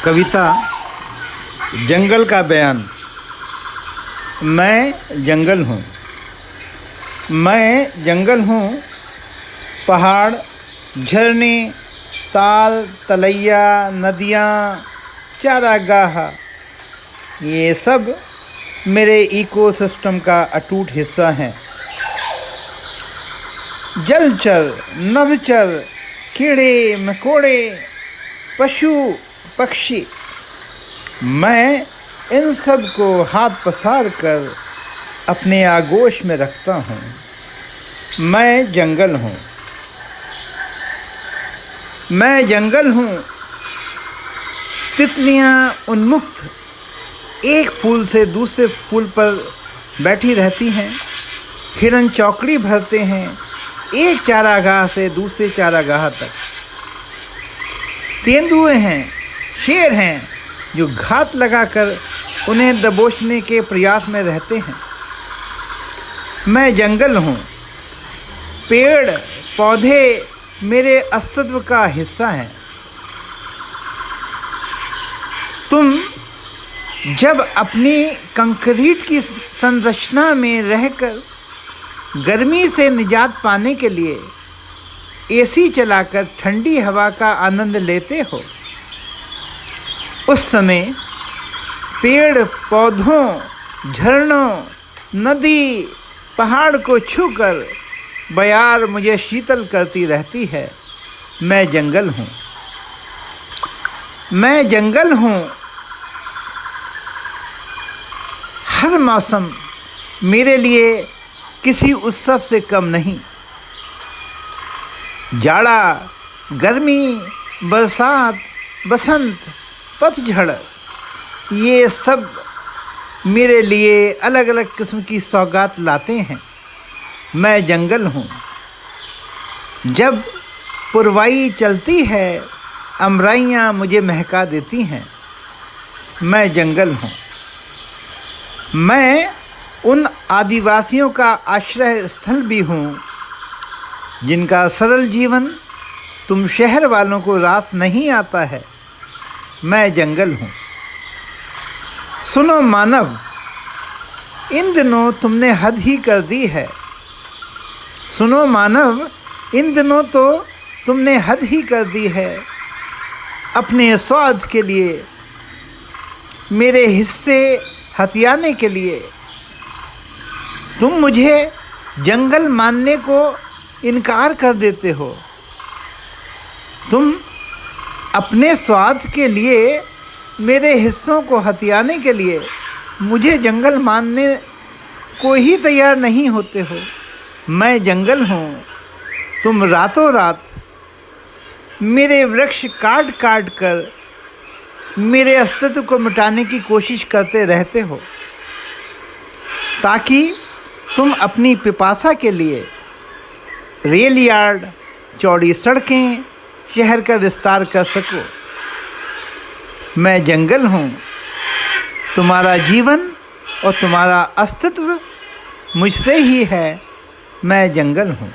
कविता जंगल का बयान। मैं जंगल हूँ, मैं जंगल हूँ। पहाड़, झरने, ताल, तलैया, नदियाँ, चारागाह, ये सब मेरे इकोसिस्टम का अटूट हिस्सा हैं। जलचर, नभचर, कीड़े मकोड़े, पशु पक्षी, मैं इन सब को हाथ पसार कर अपने आगोश में रखता हूँ। मैं जंगल हूँ, मैं जंगल हूँ। तितलियाँ उन्मुक्त एक फूल से दूसरे फूल पर बैठी रहती हैं। हिरन चौकड़ी भरते हैं एक चारागाह से दूसरे चारागाह तक। तेंदुए हैं, शेर हैं जो घात लगाकर उन्हें दबोचने के प्रयास में रहते हैं। मैं जंगल हूँ। पेड़ पौधे मेरे अस्तित्व का हिस्सा हैं। तुम जब अपनी कंक्रीट की संरचना में रहकर गर्मी से निजात पाने के लिए एसी चलाकर ठंडी हवा का आनंद लेते हो, उस समय पेड़ पौधों, झरनों, नदी, पहाड़ को छूकर बयार मुझे शीतल करती रहती है। मैं जंगल हूँ, मैं जंगल हूँ। हर मौसम मेरे लिए किसी उत्सव से कम नहीं। जाड़ा, गर्मी, बरसात, बसंत, पतझड़, ये सब मेरे लिए अलग अलग किस्म की सौगात लाते हैं। मैं जंगल हूँ। जब पुरवाई चलती है, अमराइयाँ मुझे महका देती हैं। मैं जंगल हूँ। मैं उन आदिवासियों का आश्रय स्थल भी हूँ जिनका सरल जीवन तुम शहर वालों को रास नहीं आता है। मैं जंगल हूँ। सुनो मानव, इन दिनों तुमने हद ही कर दी है। सुनो मानव, इन दिनों तो तुमने हद ही कर दी है। अपने स्वार्थ के लिए, मेरे हिस्से हथियाने के लिए तुम मुझे जंगल मानने को इनकार कर देते हो। तुम अपने स्वार्थ के लिए, मेरे हिस्सों को हथियाने के लिए मुझे जंगल मानने को ही तैयार नहीं होते हो। मैं जंगल हूँ। तुम रातों रात मेरे वृक्ष काट काट कर मेरे अस्तित्व को मिटाने की कोशिश करते रहते हो, ताकि तुम अपनी पिपासा के लिए रेल यार्ड, चौड़ी सड़कें, शहर का विस्तार कर सको। मैं जंगल हूँ। तुम्हारा जीवन और तुम्हारा अस्तित्व मुझसे ही है। मैं जंगल हूँ।